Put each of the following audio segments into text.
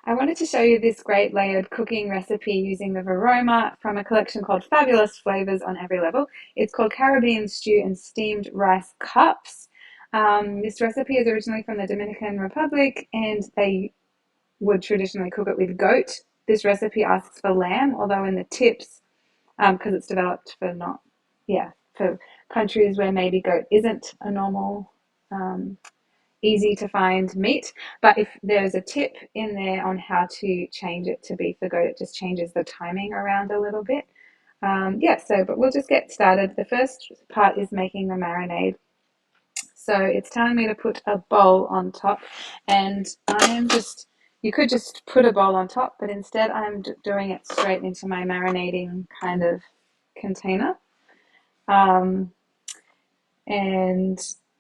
I wanted to show you this great layered cooking recipe using the Varoma from a collection called Fabulous Flavors on Every Level. It's called Caribbean Stew and Steamed Rice Cups. This recipe is originally from the Dominican Republic and they would traditionally cook it with goat. This recipe asks for lamb, although in the tips, because it's developed for for countries where maybe goat isn't a normal easy to find meat. But if there's a tip in there on how to change it to beef or goat, it just changes the timing around a little bit. But we'll just get started. The first part is making the marinade. So it's telling me to put a bowl on top, and you could just put a bowl on top, but instead I'm doing it straight into my marinating kind of container. Um, and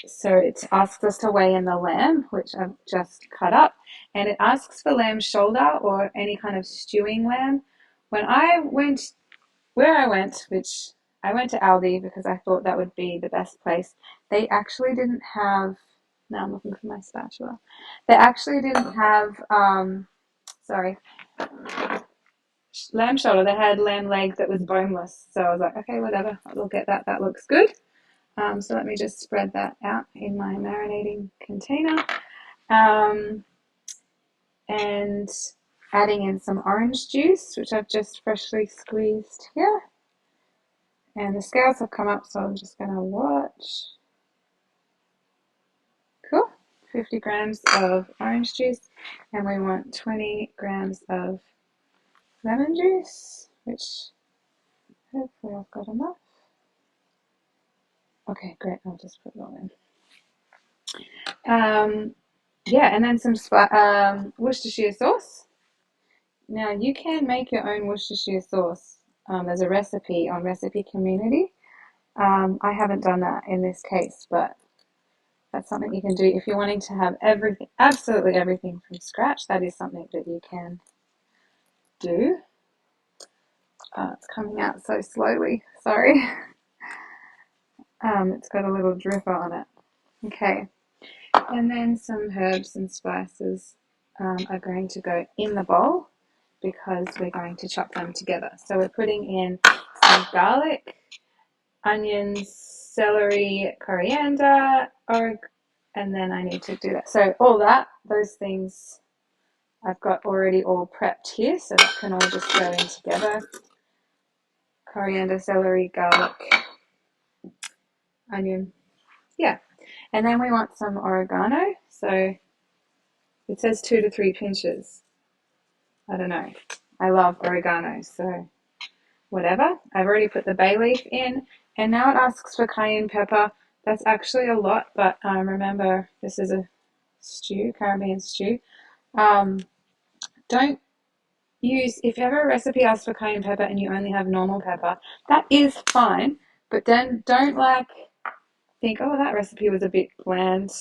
so it asks us to weigh in the lamb, which I've just cut up, and it asks for lamb shoulder or any kind of stewing lamb. When I went where I went, which I went to Aldi because I thought that would be the best place, they actually didn't have. Now I'm looking for my spatula. They actually didn't have. Sorry, lamb shoulder. They had lamb leg that was boneless. So I was like, okay, whatever. We'll get that. That looks good. So let me just spread that out in my marinating container. Um, and adding in some orange juice, which I've just freshly squeezed here. And the scales have come up, so I'm just going to watch. Cool. 50 grams of orange juice. And we want 20 grams of lemon juice, which hopefully I've got enough. Okay, great. I'll just put it all in. And then some Worcestershire sauce. Now you can make your own Worcestershire sauce. There's a recipe on Recipe Community. I haven't done that in this case, but that's something you can do if you're wanting to have everything, absolutely everything from scratch. That is something that you can do. It's coming out so slowly. Sorry. It's got a little dripper on it. Okay. And then some herbs and spices are going to go in the bowl because we're going to chop them together. So we're putting in some garlic, onions, celery, coriander, and then I need to do that. So those things I've got already all prepped here, so that can all just go in together. Coriander, celery, garlic, onion. Yeah. And then we want some oregano. So it says 2 to 3 pinches. I don't know. I love oregano, so whatever. I've already put the bay leaf in, and now it asks for cayenne pepper. That's actually a lot, but remember, this is a stew, Caribbean stew. Don't if you have a recipe asks for cayenne pepper and you only have normal pepper, that is fine, but then don't think, oh, that recipe was a bit bland.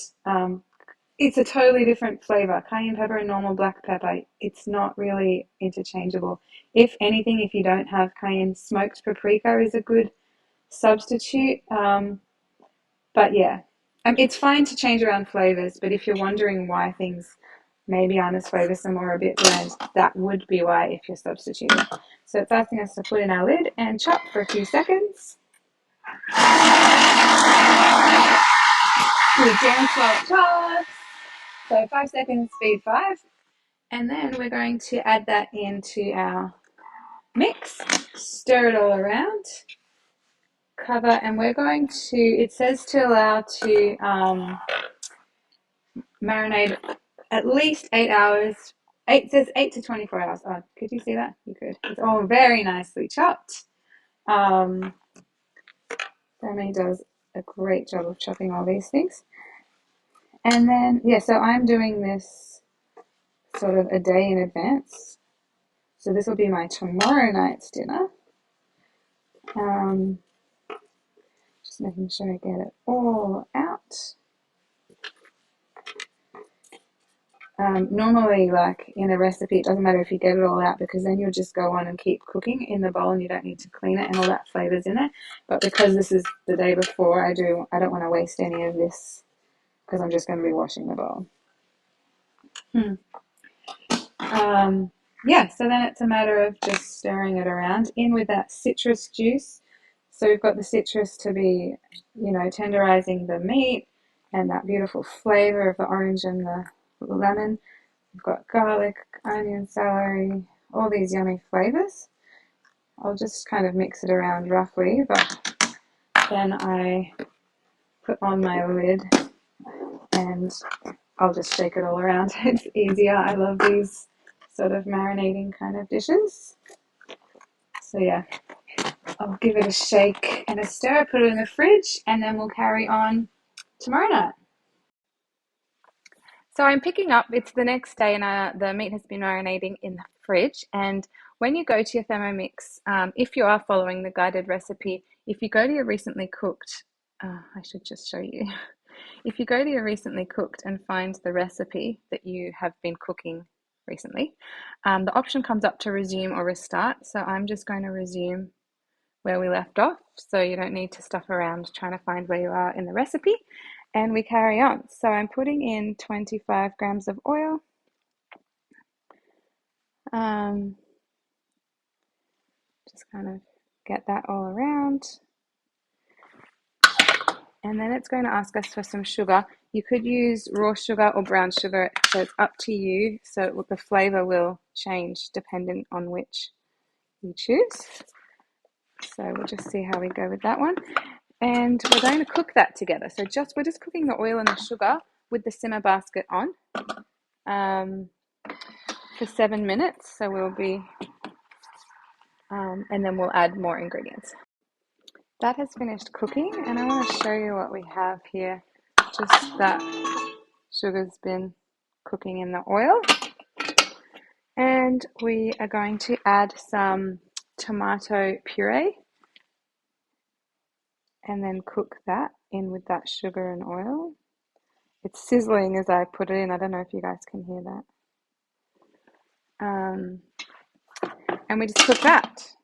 It's a totally different flavor. Cayenne pepper and normal black pepper, it's not really interchangeable. If anything, if you don't have cayenne, smoked paprika is a good substitute. But yeah, it's fine to change around flavors, but if you're wondering why things maybe aren't as flavorsome or a bit bland, that would be why if you're substituting. So it's asking us to put in our lid and chop for a few seconds. We dance while it chops. So 5 seconds, speed 5. And then we're going to add that into our mix, stir it all around, cover, and we're going to, it says to allow to marinate at least 8 hours. It says 8 to 24 hours. Oh, could you see that? You could. It's all very nicely chopped. Sammy does a great job of chopping all these things. And then, so I'm doing this sort of a day in advance. So this will be my tomorrow night's dinner. Just making sure I get it all out. Normally, like in a recipe, it doesn't matter if you get it all out because then you'll just go on and keep cooking in the bowl and you don't need to clean it and all that flavor's in it. But because this is the day before, I don't want to waste any of this because I'm just going to be washing the bowl. Yeah, so then it's a matter of just stirring it around in with that citrus juice. So we've got the citrus to be, tenderizing the meat and that beautiful flavor of the orange and the lemon. We've got garlic, onion, celery, all these yummy flavors. I'll just kind of mix it around roughly, but then I put on my lid and I'll just shake it all around. It's easier. I love these sort of marinating kind of dishes. So yeah, I'll give it a shake and a stir, put it in the fridge, and then we'll carry on tomorrow night. So I'm picking up, it's the next day, and the meat has been marinating in the fridge. And when you go to your Thermomix, if you are following the guided recipe, if you go to your recently cooked, I should just show you. If you go to your recently cooked and find the recipe that you have been cooking recently, the option comes up to resume or restart. So I'm just going to resume where we left off, so you don't need to stuff around trying to find where you are in the recipe, and we carry on. So I'm putting in 25 grams of oil, just kind of get that all around, and then it's going to ask us for some sugar. You could use raw sugar or brown sugar, so it's up to you. So the flavor will change depending on which you choose. So we'll just see how we go with that one. And we're going to cook that together. So we're just cooking the oil and the sugar with the simmer basket on for 7 minutes. So we'll be, and then we'll add more ingredients. That has finished cooking, and I want to show you what we have here. Just that sugar's been cooking in the oil. And we are going to add some tomato puree and then cook that in with that sugar and oil. It's sizzling as I put it in. I don't know if you guys can hear that. And we just cook that.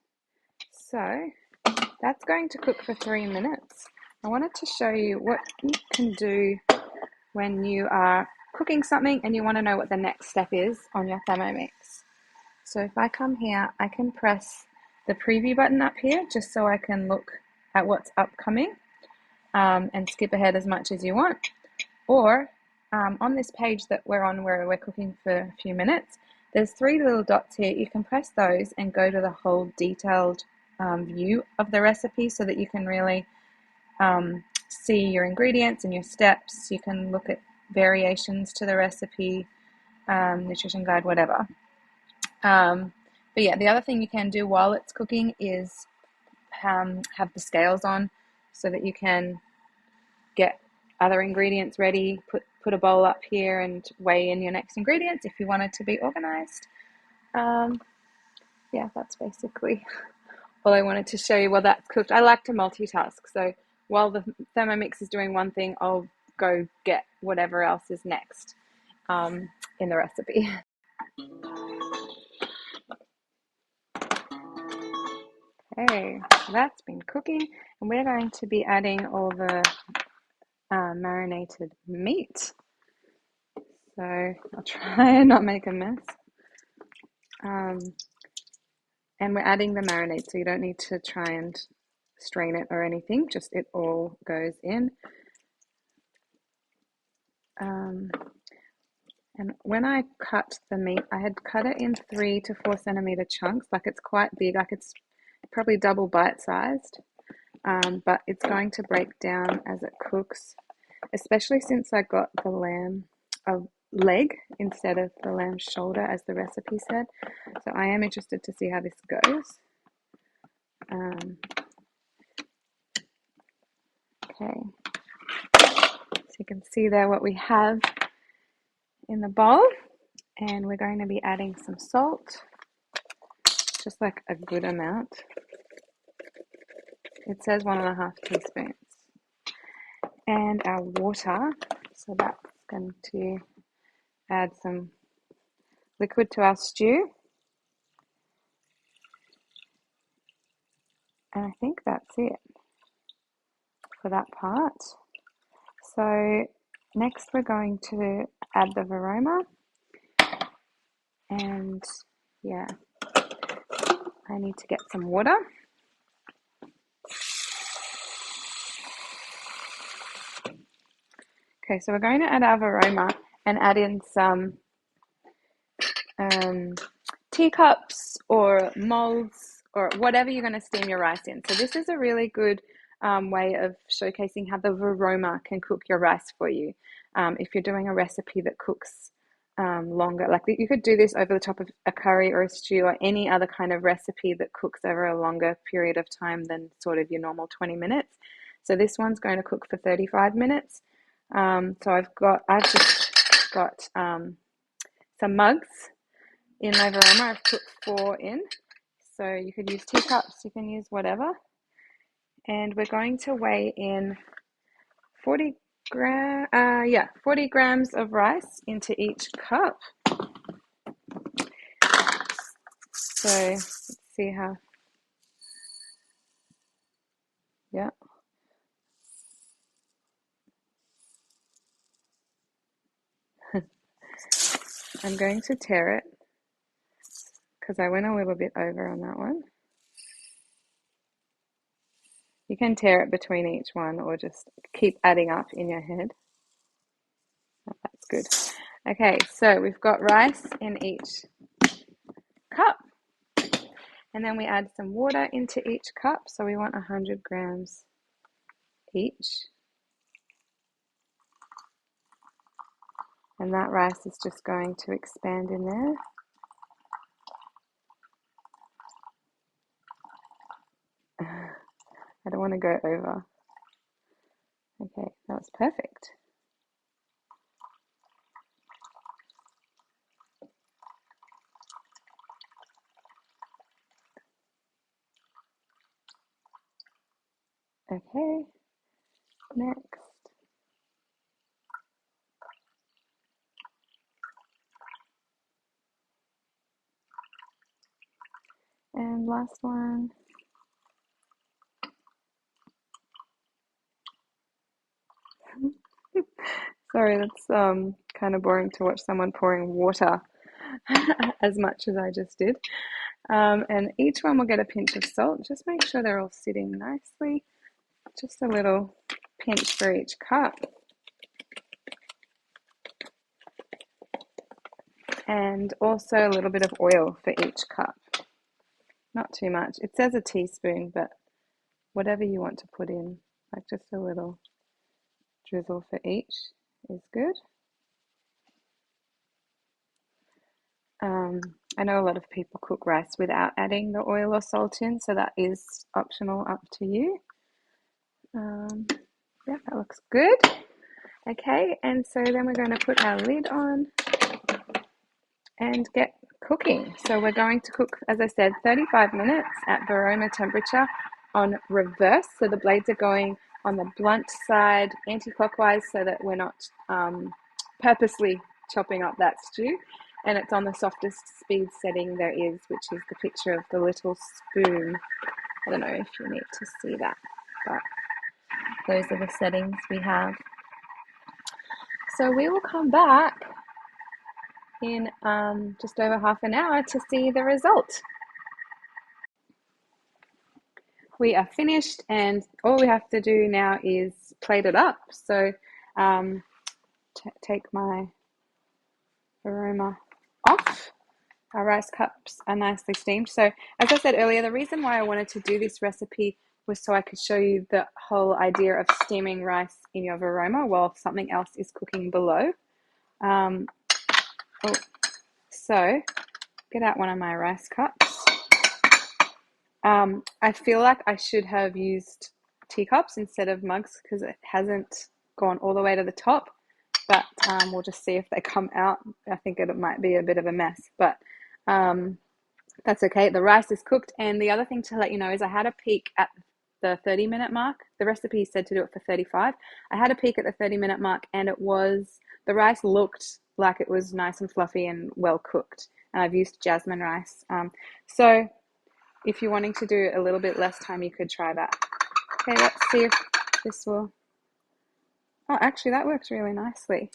So that's going to cook for 3 minutes. I wanted to show you what you can do when you are cooking something and you want to know what the next step is on your Thermomix. So if I come here, I can press the preview button up here just so I can look at what's upcoming and skip ahead as much as you want. Or on this page that we're on where we're cooking for a few minutes, there's 3 little dots here. You can press those and go to the whole detailed view of the recipe so that you can really see your ingredients and your steps. You can look at variations to the recipe, nutrition guide, whatever. But yeah, the other thing you can do while it's cooking is have the scales on so that you can get other ingredients ready, put a bowl up here and weigh in your next ingredients if you want it to be organized. Yeah, that's basically all I wanted to show you while that's cooked. I like to multitask, so while the Thermomix is doing one thing, I'll go get whatever else is next in the recipe. Okay, that's been cooking, and we're going to be adding all the marinated meat. So I'll try and not make a mess. And we're adding the marinade, so you don't need to try and strain it or anything, just it all goes in. And when I cut the meat, I had cut it in 3 to 4 centimeter chunks, like it's quite big, like it's probably double bite-sized, but it's going to break down as it cooks, especially since I got the lamb leg instead of the lamb shoulder as the recipe said. So I am interested to see how this goes. Okay, so you can see there what we have in the bowl, and we're going to be adding some salt, just like a good amount. It says 1.5 teaspoons. And our water, so that's going to add some liquid to our stew. And I think that's it for that part. So next we're going to add the varoma, And yeah, I need to get some water. Okay, so we're going to add our aroma and add in some teacups or molds or whatever you're going to steam your rice in. So this is a really good way of showcasing how the aroma can cook your rice for you. If you're doing a recipe that cooks longer, like you could do this over the top of a curry or a stew or any other kind of recipe that cooks over a longer period of time than sort of your normal 20 minutes. So this one's going to cook for 35 minutes. So I've just got some mugs in my varoma. I've put 4 in. So you could use teacups, you can use whatever. And we're going to weigh in 40 grams of rice into each cup. So let's see how, yeah. I'm going to tare it because I went a little bit over on that one. You can tare it between each one or just keep adding up in your head. Oh, that's good. Okay, so we've got rice in each cup. And then we add some water into each cup. So we want 100 grams each. And that rice is just going to expand in there. I don't want to go over. Okay, that's perfect. Okay, next. And last one. Sorry, that's kind of boring to watch someone pouring water as much as I just did. And each one will get a pinch of salt. Just make sure they're all sitting nicely. Just a little pinch for each cup. And also a little bit of oil for each cup. Not too much. It says a teaspoon, but whatever you want to put in, like just a little drizzle for each is good. I know a lot of people cook rice without adding the oil or salt in, so that is optional, up to you. Yeah, that looks good. Okay, and so then we're going to put our lid on and get cooking. So we're going to cook, as I said, 35 minutes at varoma temperature on reverse. So the blades are going on the blunt side anti-clockwise so that we're not purposely chopping up that stew. And it's on the softest speed setting there is, which is the picture of the little spoon. I don't know if you need to see that, but those are the settings we have. So we will come back in just over half an hour to see the result. We are finished, and all we have to do now is plate it up. So take my aroma off. Our rice cups are nicely steamed. So as I said earlier, the reason why I wanted to do this recipe was so I could show you the whole idea of steaming rice in your varoma while something else is cooking below. So get out one of my rice cups. I feel like I should have used teacups instead of mugs because it hasn't gone all the way to the top, but we'll just see if they come out. I think it might be a bit of a mess, but that's okay. The rice is cooked, and the other thing to let you know is I had a peek at the 30-minute mark. The recipe said to do it for 35. I had a peek at the 30-minute mark, and the rice looked like it was nice and fluffy and well cooked, and I've used jasmine rice. So if you're wanting to do a little bit less time, you could try that. Okay, let's see if this will... Oh, actually, that works really nicely.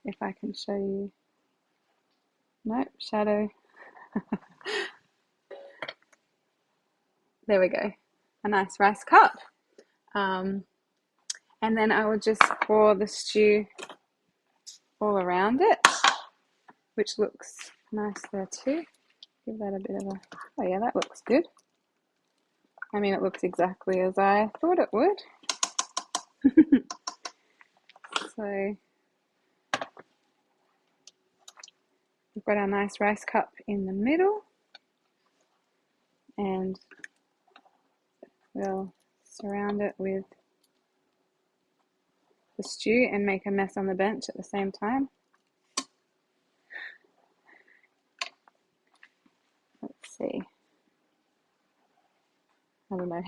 If I can show you. Nope, shadow. There we go. A nice rice cup. And then I will just pour the stew all around it, which looks nice there too. Give that a bit of a, oh yeah, that looks good. I mean, it looks exactly as I thought it would. So we've got our nice rice cup in the middle, and we'll surround it with the stew and make a mess on the bench at the same time. Let's see. I don't know.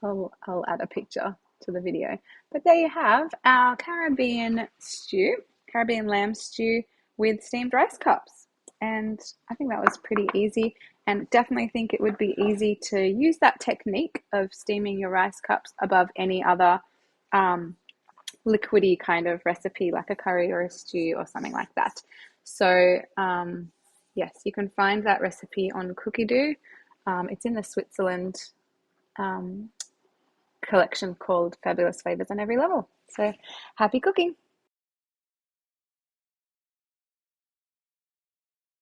I'll add a picture to the video. But there you have our Caribbean stew, Caribbean lamb stew with steamed rice cups. And I think that was pretty easy, and definitely think it would be easy to use that technique of steaming your rice cups above any other liquidy kind of recipe like a curry or a stew or something like that. So yes, you can find that recipe on Cookie Doo. It's in the Switzerland collection called Fabulous Flavors on Every Level. So happy cooking.